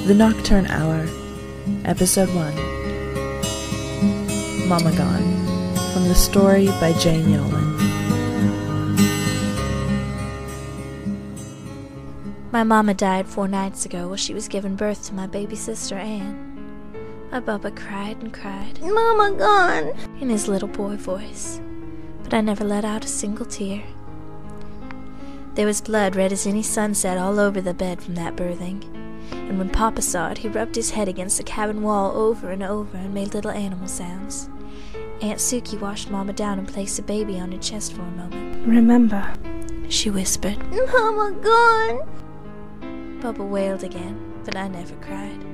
The Nocturne Hour, Episode 1, Mama Gone, from the story by Jane Yolen. My mama died 4 nights ago while she was giving birth to my baby sister Anne. My Bubba cried and cried, "Mama gone," in his little boy voice, but I never let out a single tear. There was blood red as any sunset all over the bed from that birthing, and when Papa saw it, he rubbed his head against the cabin wall over and over and made little animal sounds. Aunt Sukey washed Mama down and placed the baby on her chest for a moment. "Remember," she whispered. "Mama gone." Bubba wailed again, but I never cried.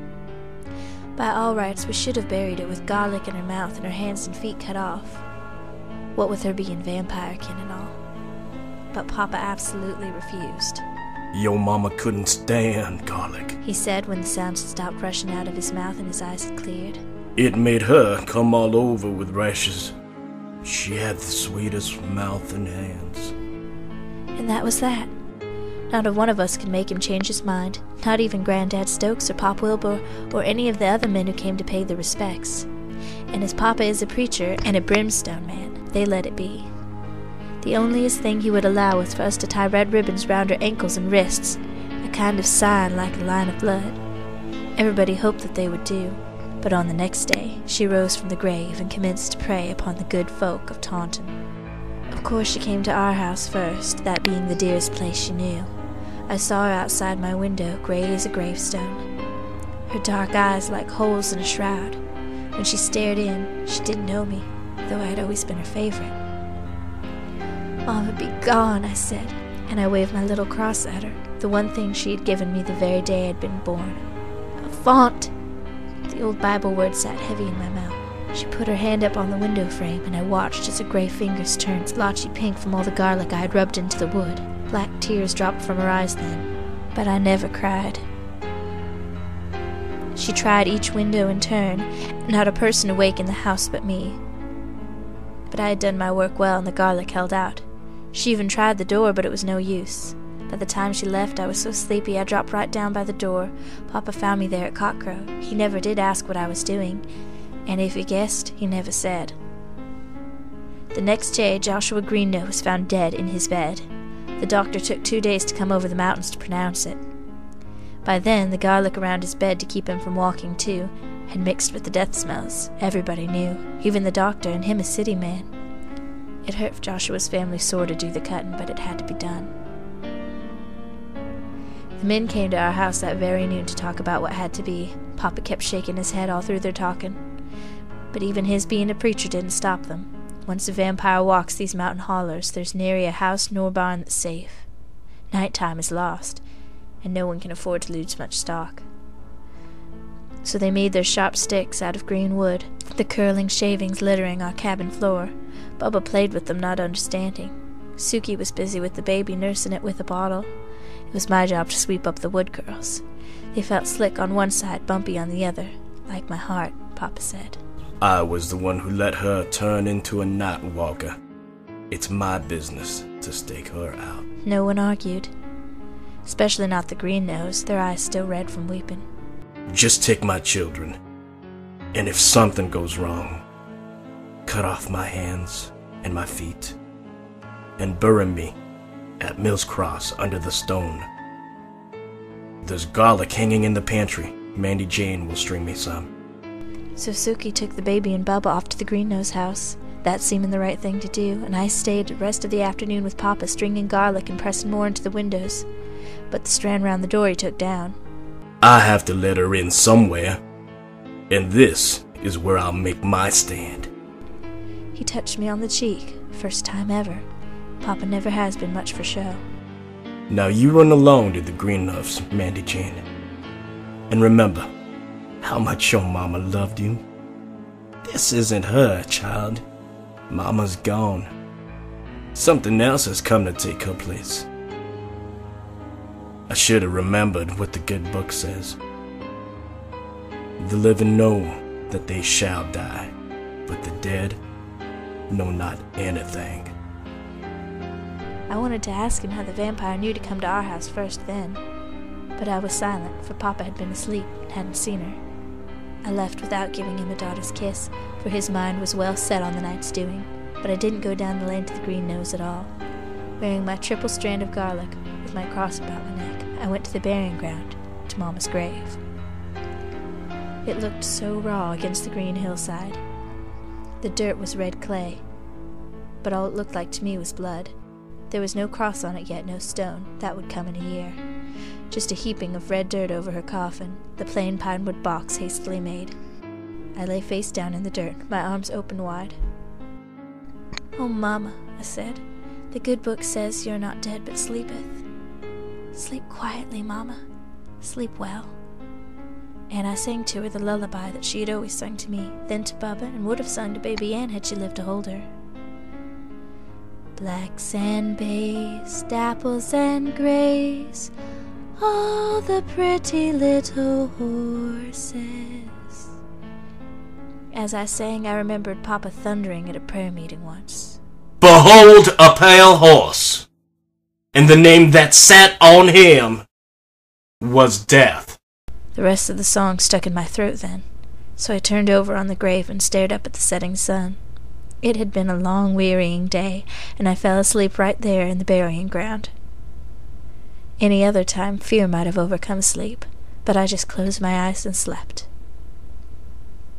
By all rights, we should have buried her with garlic in her mouth and her hands and feet cut off, what with her being vampire-kin and all. But Papa absolutely refused. "Your mama couldn't stand garlic," he said when the sounds had stopped rushing out of his mouth and his eyes had cleared. "It made her come all over with rashes. She had the sweetest mouth and hands." And that was that. Not a one of us could make him change his mind, not even Granddad Stokes or Pop Wilbur or any of the other men who came to pay the respects. And as Papa is a preacher and a brimstone man, they let it be. The onlyest thing he would allow was for us to tie red ribbons round her ankles and wrists, a kind of sign like a line of blood. Everybody hoped that they would do, but on the next day she rose from the grave and commenced to prey upon the good folk of Taunton. Of course she came to our house first, that being the dearest place she knew. I saw her outside my window, gray as a gravestone, her dark eyes like holes in a shroud. When she stared in, she didn't know me, though I had always been her favorite. "Mama be gone," I said, and I waved my little cross at her, the one thing she had given me the very day I'd been born. "A font!" The old Bible word sat heavy in my mouth. She put her hand up on the window frame, and I watched as her gray fingers turned splotchy pink from all the garlic I had rubbed into the wood. Black tears dropped from her eyes then, but I never cried. She tried each window in turn, not a person awake in the house but me. But I had done my work well, and the garlic held out. She even tried the door, but it was no use. By the time she left, I was so sleepy I dropped right down by the door. Papa found me there at cockcrow. He never did ask what I was doing, and if he guessed, he never said. The next day, Joshua Greennose was found dead in his bed. The doctor took 2 days to come over the mountains to pronounce it. By then, the garlic around his bed to keep him from walking too had mixed with the death smells. Everybody knew, even the doctor, and him a city man. It hurt Joshua's family sore to do the cutting, but it had to be done. The men came to our house that very noon to talk about what had to be. Papa kept shaking his head all through their talking, but even his being a preacher didn't stop them. Once a vampire walks these mountain hollers, there's nary a house nor barn that's safe. Nighttime is lost, and no one can afford to lose much stock. So they made their sharp sticks out of green wood, the curling shavings littering our cabin floor. Bubba played with them, not understanding. Sukey was busy with the baby, nursing it with a bottle. It was my job to sweep up the wood curls. They felt slick on one side, bumpy on the other, like my heart, Papa said. "I was the one who let her turn into a night walker. It's my business to stake her out." No one argued, especially not the Greennose, their eyes still red from weeping. "Just take my children, and if something goes wrong, cut off my hands and my feet, and bury me at Mill's Cross under the stone. There's garlic hanging in the pantry. Mandy Jane will string me some." So Sukey took the baby and Bubba off to the Greennose house, that seeming the right thing to do, and I stayed the rest of the afternoon with Papa, stringing garlic and pressing more into the windows, but the strand round the door he took down. "I have to let her in somewhere, and this is where I'll make my stand." He touched me on the cheek, first time ever. Papa never has been much for show. "Now you run along to the Greenloves, Mandy Jane, and remember how much your mama loved you. This isn't her, child. Mama's gone. Something else has come to take her place. I should have remembered what the good book says. The living know that they shall die, but the dead know not anything." I wanted to ask him how the vampire knew to come to our house first then. But I was silent, for Papa had been asleep and hadn't seen her. I left without giving him a daughter's kiss, for his mind was well set on the night's doing, but I didn't go down the lane to the Green Nose at all. Wearing my triple strand of garlic, with my cross about my neck, I went to the burying ground, to Mama's grave. It looked so raw against the green hillside. The dirt was red clay, but all it looked like to me was blood. There was no cross on it yet, no stone. That would come in a year. Just a heaping of red dirt over her coffin, the plain pinewood box hastily made. I lay face down in the dirt, my arms open wide. "Oh, Mama," I said, "the good book says you're not dead but sleepeth. Sleep quietly, Mama. Sleep well." And I sang to her the lullaby that she had always sung to me, then to Bubba, and would have sung to baby Ann had she lived to hold her. Blacks and bays, dapples and grays, all the pretty little horses. As I sang, I remembered Papa thundering at a prayer meeting once. "Behold a pale horse, and the name that sat on him was Death." The rest of the song stuck in my throat then, so I turned over on the grave and stared up at the setting sun. It had been a long, wearying day, and I fell asleep right there in the burying ground. Any other time fear might have overcome sleep, but I just closed my eyes and slept.